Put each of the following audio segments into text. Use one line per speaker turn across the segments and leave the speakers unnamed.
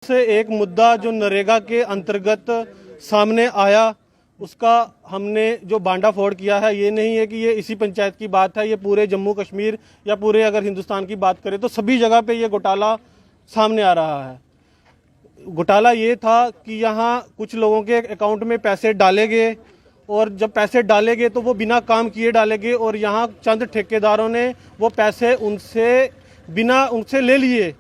से एक मुद्दा जो नरेगा के अंतर्गत सामने आया, उसका हमने जो बांडाफोड़ किया है, ये नहीं है कि ये इसी पंचायत की बात है, ये पूरे जम्मू कश्मीर या पूरे अगर हिंदुस्तान की बात करें तो सभी जगह पे ये घोटाला सामने आ रहा है। घोटाला ये था कि यहाँ कुछ लोगों के अकाउंट में पैसे डाले गए और जब पैसे डाले गए तो वो बिना काम किए डाले गए और यहाँ चंद ठेकेदारों ने वो पैसे उनसे ले लिए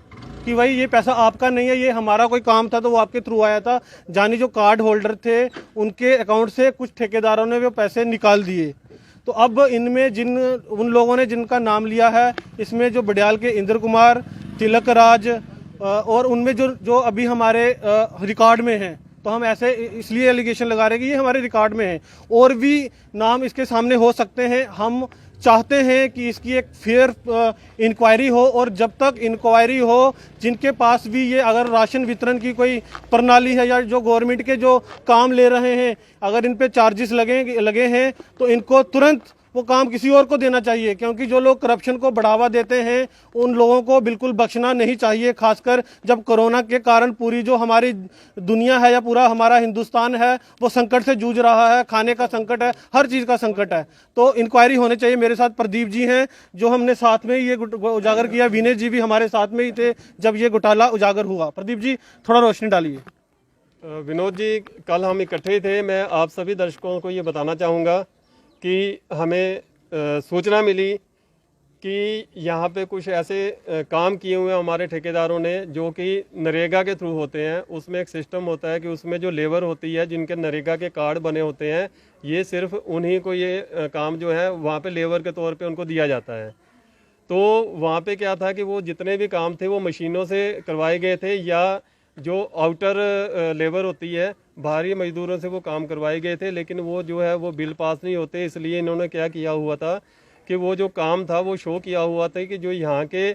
कि भाई ये पैसा आपका नहीं है, ये हमारा कोई काम था तो वो आपके थ्रू आया था। जानी जो कार्ड होल्डर थे उनके अकाउंट से कुछ ठेकेदारों ने वो पैसे निकाल दिए। तो अब इनमें उन लोगों ने जिनका नाम लिया है, इसमें जो बडियाल के इंद्र कुमार, तिलक राज और उनमें जो अभी हमारे रिकॉर्ड में हैं, तो हम ऐसे इसलिए एलिगेशन लगा रहे हैं कि ये हमारे रिकॉर्ड में है। और भी नाम इसके सामने हो सकते हैं। हम चाहते हैं कि इसकी एक फेयर इंक्वायरी हो और जब तक इंक्वायरी हो, जिनके पास भी ये अगर राशन वितरण की कोई प्रणाली है या जो गवर्नमेंट के जो काम ले रहे हैं, अगर इन पे चार्जेस लगे हैं तो इनको तुरंत वो काम किसी और को देना चाहिए, क्योंकि जो लोग करप्शन को बढ़ावा देते हैं उन लोगों को बिल्कुल बख्शना नहीं चाहिए। खासकर जब कोरोना के कारण पूरी जो हमारी दुनिया है या पूरा हमारा हिंदुस्तान है वो संकट से जूझ रहा है, खाने का संकट है, हर चीज़ का संकट है, तो इंक्वायरी होनी चाहिए। मेरे साथ प्रदीप जी हैं जो हमने साथ में ये उजागर किया, विनय जी भी हमारे साथ में ही थे जब ये घोटाला उजागर हुआ। प्रदीप जी थोड़ा रोशनी डालिए।
विनोद जी, कल हम इकट्ठे थे। मैं आप सभी दर्शकों को ये बताना चाहूँगा कि हमें सूचना मिली कि यहाँ पे कुछ ऐसे काम किए हुए हमारे ठेकेदारों ने जो कि नरेगा के थ्रू होते हैं। उसमें एक सिस्टम होता है कि उसमें जो लेबर होती है, जिनके नरेगा के कार्ड बने होते हैं, ये सिर्फ उन्हीं को ये काम जो है वहाँ पे लेबर के तौर पे उनको दिया जाता है। तो वहाँ पे क्या था कि वो जितने भी काम थे वो मशीनों से करवाए गए थे या जो आउटर लेबर होती है, बाहरी मजदूरों से वो काम करवाए गए थे, लेकिन वो जो है वो बिल पास नहीं होते। इसलिए इन्होंने क्या किया हुआ था कि वो जो काम था वो शो किया हुआ था कि जो यहाँ के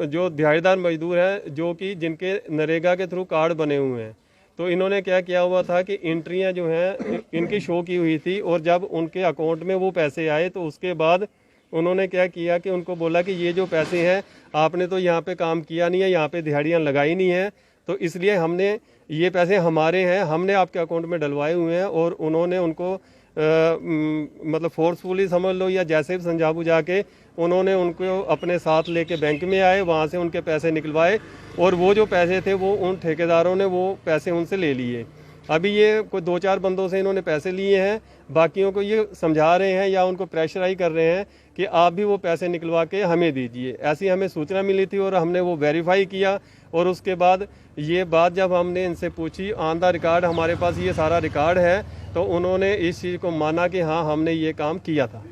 जो दिहाड़ीदार मजदूर हैं जो कि जिनके नरेगा के थ्रू कार्ड बने हुए हैं, तो इन्होंने क्या किया हुआ था कि एंट्रियाँ जो हैं इनकी शो की हुई थी और जब उनके अकाउंट में वो पैसे आए तो उसके बाद उन्होंने क्या किया कि उनको बोला कि ये जो पैसे हैं आपने तो यहाँ पे काम किया नहीं है, यहाँ पे दिहाड़ियाँ लगाई नहीं है, तो इसलिए हमने ये पैसे हमारे हैं, हमने आपके अकाउंट में डलवाए हुए हैं। और उन्होंने उनको मतलब फोर्सफुली समझ लो या जैसे भी समझा बुझा के उन्होंने उनको अपने साथ लेके बैंक में आए, वहाँ से उनके पैसे निकलवाए और वो जो पैसे थे वो उन ठेकेदारों ने वो पैसे उनसे ले लिए। अभी ये कोई 2-4 बंदों से इन्होंने पैसे लिए हैं, बाकियों को ये समझा रहे हैं या उनको प्रेशराइज कर रहे हैं कि आप भी वो पैसे निकलवा के हमें दीजिए। ऐसी हमें सूचना मिली थी और हमने वो वेरीफाई किया और उसके बाद ये बात जब हमने इनसे पूछी, ऑन द रिकॉर्ड हमारे पास ये सारा रिकॉर्ड है, तो उन्होंने इस चीज़ को माना कि हाँ हमने ये काम किया था।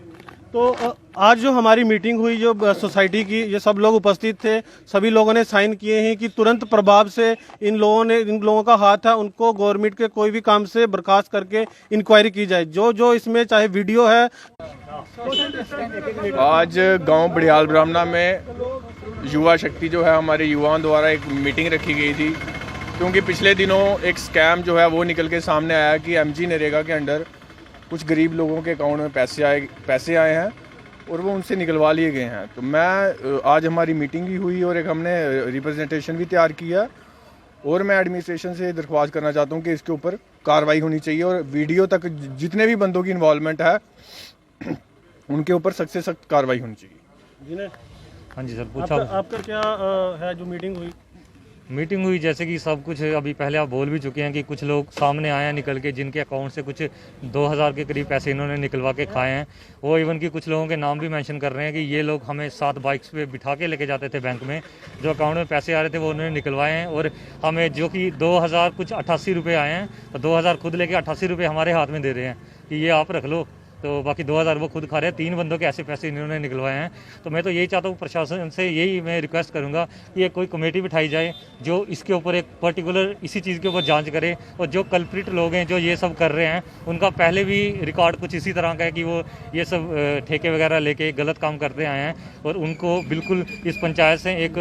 तो आज जो हमारी मीटिंग हुई जो सोसाइटी की, ये सब लोग उपस्थित थे, सभी लोगों ने साइन किए हैं कि तुरंत प्रभाव से इन लोगों का हाथ है, उनको गवर्नमेंट के कोई भी काम से बर्खास्त करके इंक्वायरी की जाए। जो इसमें चाहे वीडियो है।
आज गांव बडियाल ब्राह्मणा में युवा शक्ति जो है हमारे युवाओं द्वारा एक मीटिंग रखी गई थी, क्योंकि पिछले दिनों एक स्कैम जो है वो निकल के सामने आया कि एमजी नरेगा के अंडर कुछ गरीब लोगों के अकाउंट में पैसे आए हैं और वो उनसे निकलवा लिए गए हैं। तो मैं आज हमारी मीटिंग भी हुई और एक हमने रिप्रेजेंटेशन भी तैयार किया और मैं एडमिनिस्ट्रेशन से दरख्वास्त करना चाहता हूँ कि इसके ऊपर कार्रवाई होनी चाहिए और वीडियो तक जितने भी बंदों की इन्वॉल्वमेंट है उनके ऊपर सख्त से सख्त कार्रवाई होनी चाहिए।
हाँ जी सर, पूछा
आपका क्या है जो मीटिंग हुई
जैसे कि सब कुछ अभी पहले आप बोल भी चुके हैं कि कुछ लोग सामने आए हैं निकल के, जिनके अकाउंट से कुछ 2000 के करीब पैसे इन्होंने निकलवा के खाए हैं। वो इवन कि कुछ लोगों के नाम भी मेंशन कर रहे हैं कि ये लोग हमें 7 बाइक्स पे बिठा के लेके जाते थे बैंक में, जो अकाउंट में पैसे आ रहे थे वो उन्होंने निकलवाए हैं और हमें जो कि 2000 कुछ 88 रुपये आए हैं, तो 2000 खुद लेके 88 रुपये हमारे हाथ में दे रहे हैं कि ये आप रख लो, तो बाकी 2000 वो खुद खा रहे हैं। 3 बंदों के ऐसे पैसे इन्होंने निकलवाए हैं। तो मैं तो यही चाहता हूँ, प्रशासन से यही मैं रिक्वेस्ट करूँगा कि ये कोई कमेटी बिठाई जाए जो इसके ऊपर एक पर्टिकुलर इसी चीज़ के ऊपर जांच करे और जो कल्प्रिट लोग हैं जो ये सब कर रहे हैं उनका पहले भी रिकॉर्ड कुछ इसी तरह का है कि वो ये सब ठेके वगैरह लेके गलत काम करते आए हैं और उनको बिल्कुल इस पंचायत से एक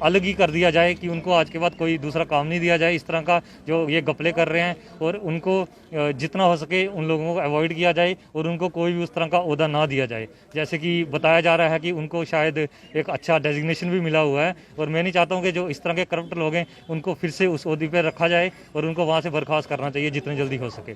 अलग ही कर दिया जाए कि उनको आज के बाद कोई दूसरा काम नहीं दिया जाए। इस तरह का जो ये घपले कर रहे हैं और उनको जितना हो सके उन लोगों को अवॉइड किया जाए और उनको उनको कोई भी उस तरह का ओहदा ना दिया जाए। जैसे कि बताया जा रहा है कि उनको शायद एक अच्छा डेजिग्नेशन भी मिला हुआ है, और मैं नहीं चाहता हूँ कि जो इस तरह के करप्ट लोग हैं उनको फिर से उस ओहदे पर रखा जाए और उनको वहाँ से बर्खास्त करना चाहिए जितनी जल्दी हो सके।